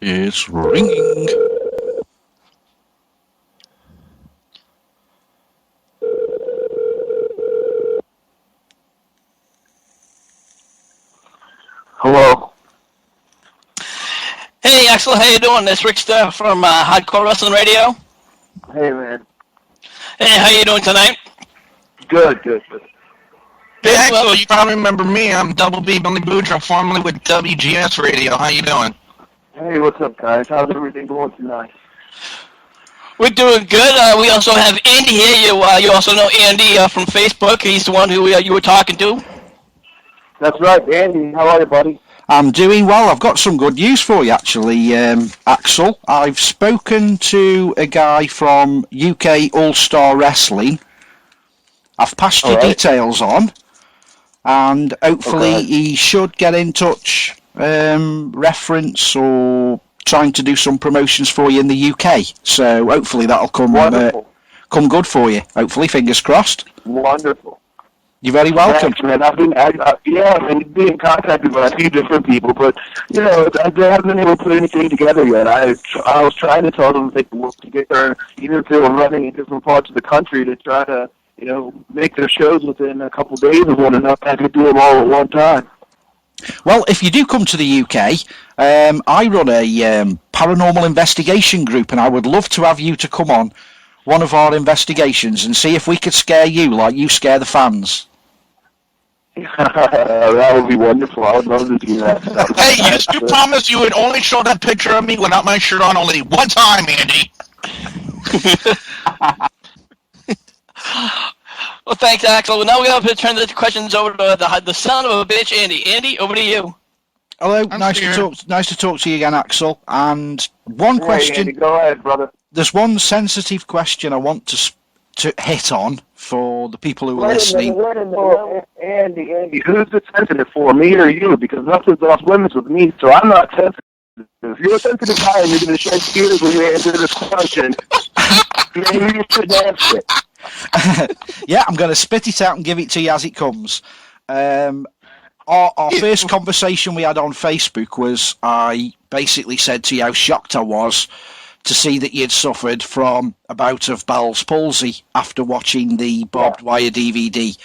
It's ringing. Hello. Hey, Axel, how you doing? It's Rick from Hardcore Wrestling Radio. Hey, man. Hey, how you doing tonight? Good. Hey, Axel, you probably remember me. I'm Double B Billy Boudreaux, formerly with WGS Radio. How you doing? Hey, what's up, guys? How's everything going tonight? We're doing good. We also have Andy here. You also know Andy from Facebook. He's the one who you were talking to. That's right, Andy. How are you, buddy? I'm doing well. I've got some good news for you, actually, Axel. I've spoken to a guy from UK All-Star Wrestling. I've passed your details on, and hopefully he should get in touch, reference or trying to do some promotions for you in the UK. So hopefully that'll come good for you. Hopefully, fingers crossed. Wonderful. You're very welcome. Thanks, man. I've been in contact with a few different people, but I haven't been able to put anything together yet. I was trying to tell them they could work together, even if they were running in different parts of the country, to try to make their shows within a couple of days of one another. I could do them all at one time. Well, if you do come to the UK, I run a paranormal investigation group, and I would love to have you to come on one of our investigations and see if we could scare you like you scare the fans. That would be wonderful. I would love to do that stuff. Hey, you promised you would only show that picture of me without my shirt on only one time, Andy. Well, thanks, Axel. Well, now we have to turn the questions over to the son of a bitch, Andy. Andy, over to you. Hello, nice to talk to you again, Axel. And one question. Andy, go ahead, brother. There's one sensitive question I want to hit on for the people who are listening. Wait a minute. Andy, who's it sensitive for, me or you? Because nothing's off limits with me, so I'm not sensitive. If you're a sensitive guy and you're going to shed tears when you answer this question, maybe you should answer it. Yeah, I'm going to spit it out and give it to you as it comes. Our first conversation we had on Facebook was I basically said to you how shocked I was to see that you'd suffered from a bout of Bell's palsy after watching the barbed wire DVD.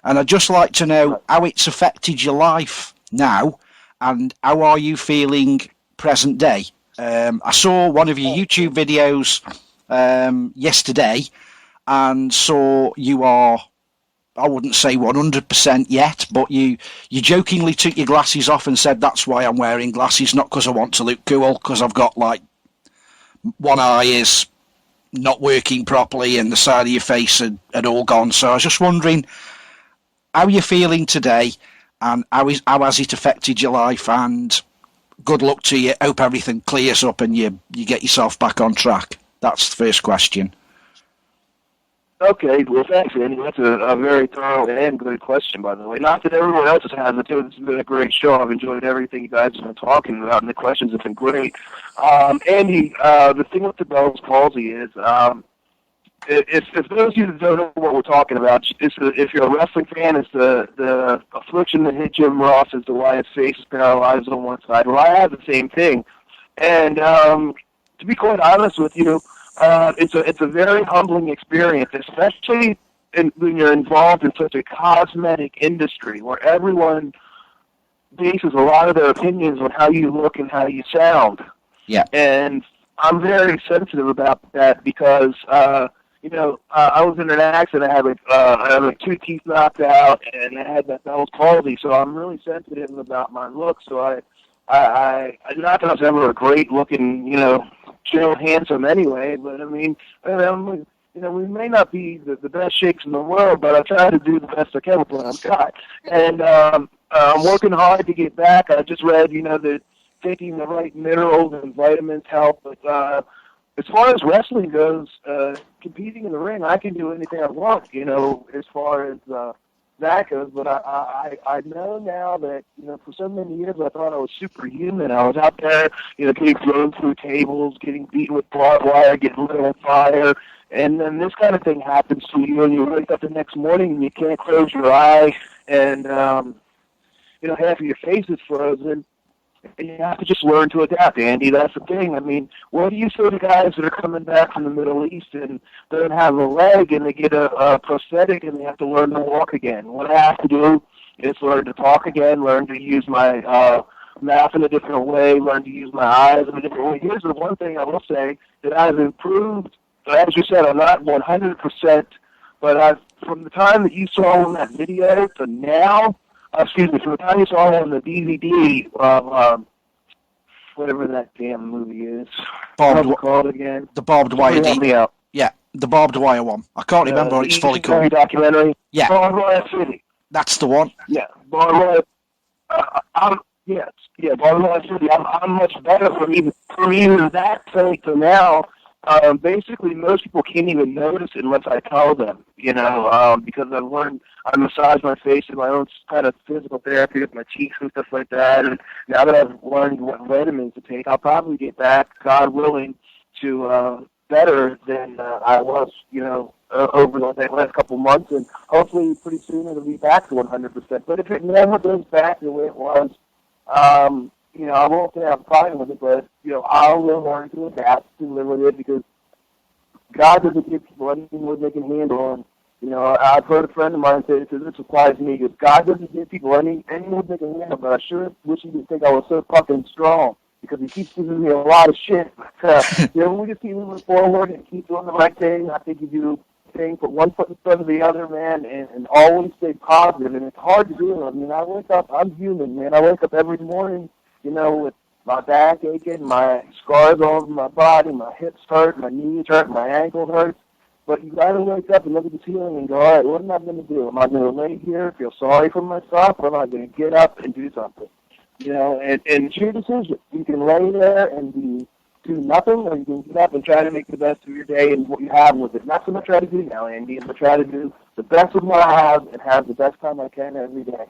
And I'd just like to know how it's affected your life now and how are you feeling present day. I saw one of your YouTube videos yesterday and saw you are, I wouldn't say 100% yet, but you jokingly took your glasses off and said that's why I'm wearing glasses, not because I want to look cool, because I've got like one eye is not working properly and the side of your face had all gone. So I was just wondering how you're feeling today and how has it affected your life, and good luck to you. Hope everything clears up and you get yourself back on track. That's the first question. Okay, well, thanks, Andy. That's a very thorough and good question, by the way. Not that everyone else has it, too. This has been a great show. I've enjoyed everything you guys have been talking about, and the questions have been great. Andy, the thing with the Bell's palsy is, if those of you that don't know what we're talking about, if you're a wrestling fan, it's the affliction that hit Jim Ross as to why his face is paralyzed on one side. Well, I have the same thing. And to be quite honest with you, it's a very humbling experience, especially when you're involved in such a cosmetic industry where everyone bases a lot of their opinions on how you look and how you sound. Yeah. And I'm very sensitive about that because, I was in an accident. I had like 2 teeth knocked out, and I had that Bell's palsy, so I'm really sensitive about my look. So I not that I was ever a great-looking, Joe handsome anyway, but I mean, we may not be the best shakes in the world, but I try to do the best I can with what I've got. And I'm working hard to get back. I just read, that taking the right minerals and vitamins help. But as far as wrestling goes, competing in the ring, I can do anything I want, as far as that goes. But I know now that, for so many years I thought I was superhuman. I was out there, getting thrown through tables, getting beaten with barbed wire, getting lit on fire. And then this kind of thing happens to you, and you wake up the next morning and you can't close your eye, and, half of your face is frozen. And you have to just learn to adapt, Andy. That's the thing. I mean, what do you say to guys that are coming back from the Middle East and they don't have a leg and they get a prosthetic and they have to learn to walk again? What I have to do is learn to talk again, learn to use my mouth in a different way, learn to use my eyes in a different way. Here's the one thing I will say that I've improved. As you said, I'm not 100%, but from the time that you saw in that video to now, from the time you saw on the DVD, whatever that damn movie is. What's it called again? The barbed wire. Help me out. Yeah, the barbed wire one. I can't remember what it's fully called. Documentary. Yeah. Barbed Wire City. That's the one. Yeah, Barbed Wire. Barbed Wire City. I'm much better from even that point to now. Basically, most people can't even notice it unless I tell them, because I've learned, I massage my face in my own kind of physical therapy with my cheeks and stuff like that, and now that I've learned what vitamins to take, I'll probably get back, God willing, to better than I was, over the last couple of months, and hopefully pretty soon it'll be back to 100%. But if it never goes back to the way it was, I won't say I'm fine with it, but, I will learn to adapt to live with it because God doesn't give people anything more they can handle. And, I've heard a friend of mine say, this applies to me, because God doesn't give people any more they can handle, but I sure wish he didn't think I was so fucking strong because he keeps giving me a lot of shit. But, we just keep moving forward and keep doing the right thing. I think you do thing, put one foot in front of the other, man, and always stay positive. And it's hard to do. I mean, I wake up, I'm human, man. I wake up every morning, with my back aching, my scars all over my body, my hips hurt, my knees hurt, my ankle hurts. But you got to wake up and look at the ceiling and go, all right, what am I going to do? Am I going to lay here, feel sorry for myself, or am I going to get up and do something? And it's your decision. You can lay there and do nothing, or you can get up and try to make the best of your day and what you have with it. And that's what I try to do now, Andy. I'm going to try to do the best of what I have and have the best time I can every day.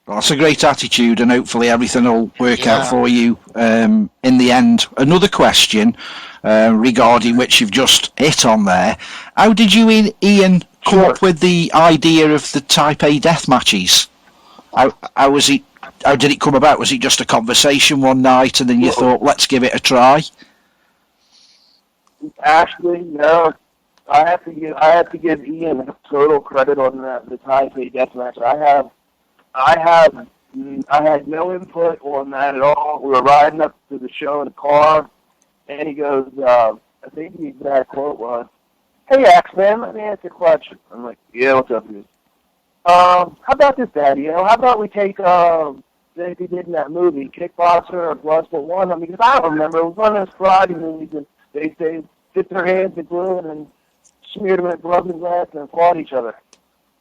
Well, that's a great attitude, and hopefully everything will work out for you in the end. Another question regarding which you've just hit on there. How did you, Ian, come up with the idea of the Type A death matches? How was it? How did it come about? Was it just a conversation one night, and then you thought, let's give it a try? Actually, no. I have to give Ian total credit on the Type A death match. I had no input on that at all. We were riding up to the show in the car, and he goes, I think the exact quote was, "Hey, Axman, let me ask you a question." I'm like, "Yeah, what's up, dude?" How about this, Daddy? How about we take, like they did in that movie, Kickboxer or Bloodsport 1? I mean, because I don't remember. It was one of those karate movies, and they dipped their hands in glue and then smeared them in blood and glass and fought each other.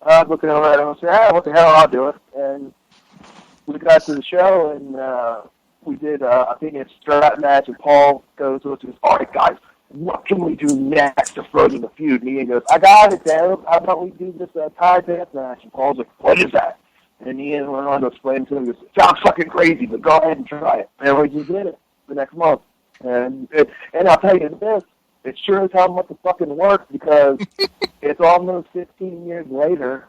I was looking over at him and said, what the hell, I'll do it. And we got to the show, and we did, I think it's a strap match, and Paul goes to us and goes, all right, guys, what can we do next to further the feud? And Ian goes, I got it, Dad. How about we do this tie death match? And Paul's like, what is that? And Ian went on to explain to him, he goes, sounds fucking crazy, but go ahead and try it. And we just did it the next month. And I'll tell you this, it sure as hell must have fucking worked, because it's almost 15 years later,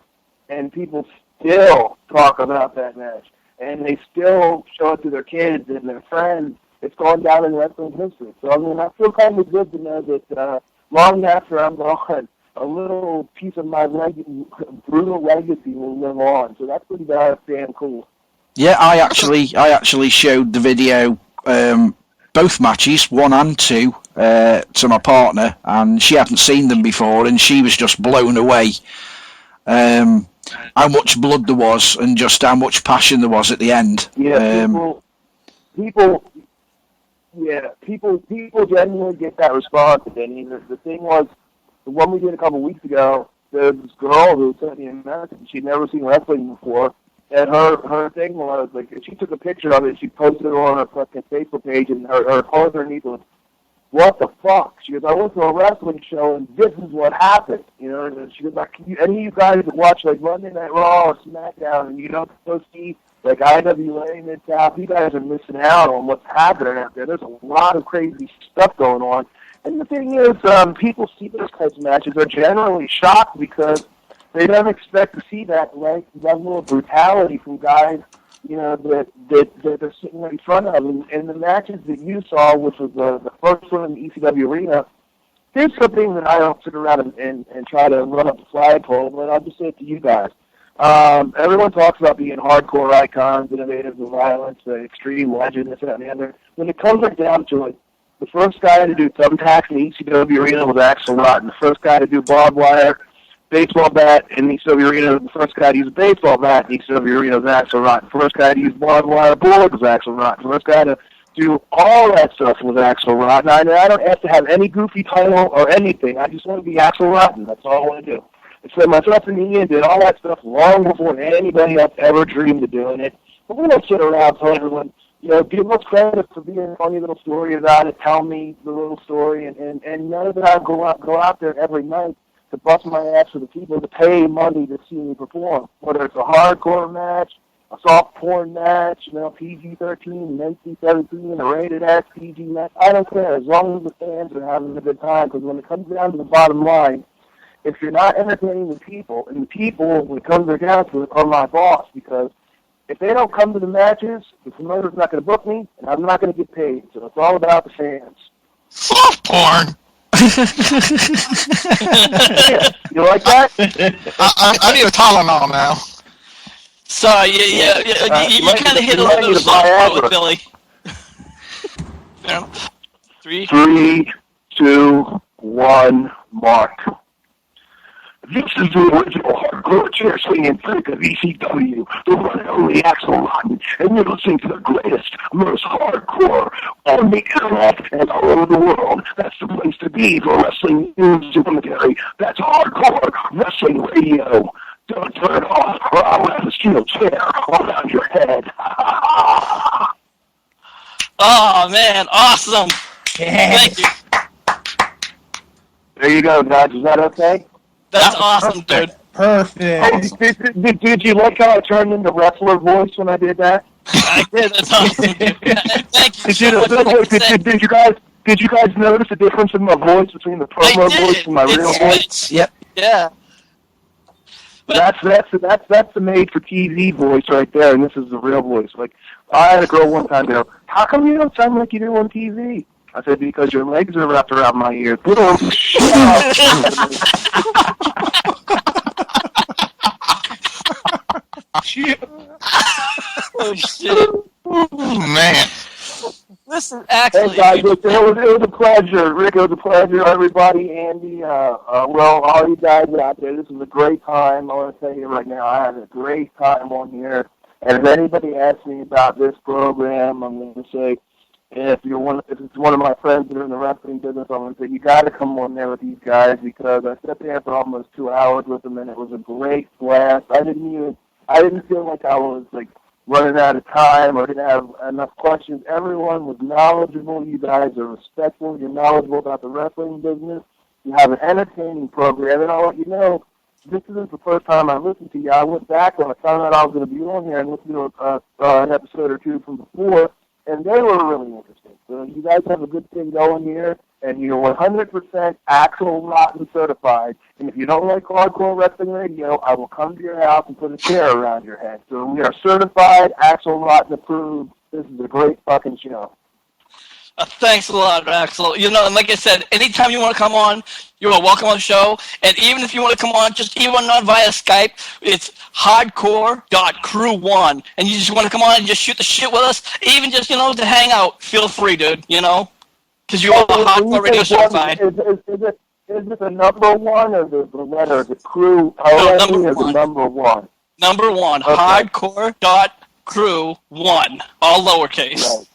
and people still talk about that match. And they still show it to their kids and their friends. It's gone down in wrestling history. So, I mean, I feel kind of good to know that long after I'm gone, a little piece of my brutal legacy will live on. So that's pretty damn cool. Yeah, I actually showed the video, both matches, 1 and 2, to my partner, and she hadn't seen them before, and she was just blown away. How much blood there was, and just how much passion there was at the end. Yeah, people genuinely get that response. And the thing was, the one we did a couple weeks ago, there was this girl who sent me a message. She'd never seen wrestling before, and her thing was, like, she took a picture of it, she posted it on her fucking Facebook page, and her post underneath was, what the fuck? She goes, I went to a wrestling show, and this is what happened. You know, and she goes, like, any of you guys that watch, like, Monday Night Raw or SmackDown, and you don't go see, like, IWA Mid-South, you guys are missing out on what's happening out there. There's a lot of crazy stuff going on. And the thing is, people see those types of matches are generally shocked because they don't expect to see that level of brutality from guys that they're sitting right in front of. And the matches that you saw, which was the first one in the ECW arena, here's something that I don't sit around and try to run up the flagpole, but I'll just say it to you guys. Everyone talks about being hardcore icons, innovators of violence, extreme legend, this, that, and the other. When it comes right down to it, the first guy to do thumbtacks in the ECW arena was AXL ROTTEN. The first guy to do barbed wire baseball bat in the ECW arena, the first guy to use a baseball bat in the ECW arena was AXL ROTTEN. The first guy to use barbed wire board was AXL ROTTEN. The first guy to do all that stuff was AXL ROTTEN. I don't have to have any goofy title or anything. I just want to be AXL ROTTEN. That's all I want to do. And so myself and Ian did all that stuff long before anybody else ever dreamed of doing it. But we don't sit around telling everyone, give us credit for being a funny little story about it, tell me the little story, and none of it. I go out there every night to bust my ass for the people to pay money to see me perform, whether it's a hardcore match, a soft porn match, PG-13, NC-17, a rated S PG match. I don't care, as long as the fans are having a good time, because when it comes down to the bottom line, if you're not entertaining the people, and the people, when it comes down to it, are my boss, because if they don't come to the matches, the promoter's not going to book me, and I'm not going to get paid. So it's all about the fans. Soft porn. Yeah, you like that? I need a Tylenol now. Sorry, you kind of hit a little bit of soft with Billy. Three. 3, 2, 1, mark. This is the original hardcore chair swinging freak of ECW, the one and only AXL ROTTEN, and you're listening to the greatest, most hardcore on the internet and all over the world. That's the place to be for wrestling news and commentary. That's hardcore wrestling radio. Don't turn it off, or I'll have a steel chair around your head. Oh man, awesome! Thank you. There you go, guys. Is that okay? That's awesome, dude. Perfect. Did you like how I turned into wrestler voice when I did that? I did. That's awesome, dude. Thank you so much. Did you guys notice the difference in my voice between the promo voice and my real voice? Yep. Yeah. But That's the made for TV voice right there, and this is the real voice. Like, I had a girl one time go, "How come you don't sound like you do on TV?" I said, "Because your legs are wrapped around my ears." Shut up. oh shit! Man. Listen, actually, Hey guys, it was a pleasure. Rick, it was a pleasure. Everybody, Andy, well, all you guys out there, this was a great time. I want to tell you right now, I had a great time on here. And if anybody asks me about this program, I'm going to say, if it's one of my friends that are in the wrestling business, I'm going to say, you got to come on there with these guys, because I sat there for almost 2 hours with them, and it was a great blast. I didn't feel like I was like running out of time or didn't have enough questions. Everyone was knowledgeable. You guys are respectful. You're knowledgeable about the wrestling business. You have an entertaining program, and I'll let you know, this isn't the first time I listened to you. I went back when I found out I was going to be on here and listened to an episode or two from before, and they were really interesting. So you guys have a good thing going here, and you're 100% AXL ROTTEN certified. And if you don't like hardcore wrestling radio, I will come to your house and put a chair around your head. So we are certified, AXL ROTTEN approved. This is a great fucking show. Thanks a lot, Axel. And like I said, anytime you want to come on, you're welcome on the show. And even if you want to come on, just even on via Skype, it's hardcore.crew1. And you just want to come on and just shoot the shit with us, even just, to hang out, feel free, dude, Because you're all hardcore radio certified. Is it the number one or the letter, the crew? No, number one. The number one? Number one, okay. Hardcore.crew1, all lowercase. Right.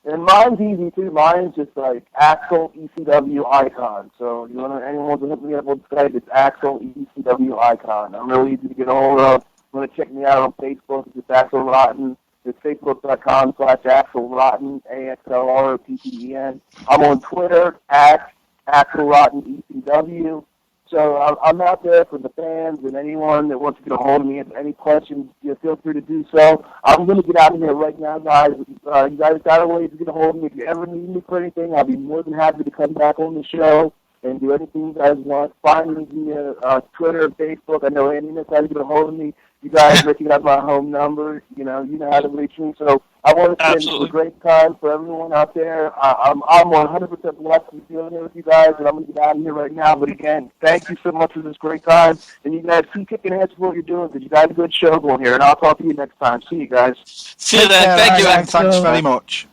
And mine's easy too. Mine's just like AXL ECW Icon. So anyone wants to hook me up on Skype, it's AXL ECW Icon. I'm really easy to get hold of. Want to check me out on Facebook? It's just AXL ROTTEN. It's facebook.com/AXL ROTTEN, AXLROTTEN. I'm on Twitter at AXL ROTTEN ECW. So I'm out there for the fans and anyone that wants to get a hold of me. If any questions, feel free to do so. I'm going to get out of here right now, guys. You guys got a way to get a hold of me. If you ever need me for anything, I'll be more than happy to come back on the show. and do anything you guys want. Find me via Twitter, Facebook. I know any of you guys get a hold of me. You guys, you got my home number. You know how to reach me. So I want to say it's a great time for everyone out there. I'm 100% blessed to be here with you guys, and I'm going to get out of here right now. But again, thank you so much for this great time, and you guys keep kicking ass for what you're doing, because you got a good show going here, and I'll talk to you next time. See you guys. See you then. Take care, Thank you, Axel. Axel. Thanks very much.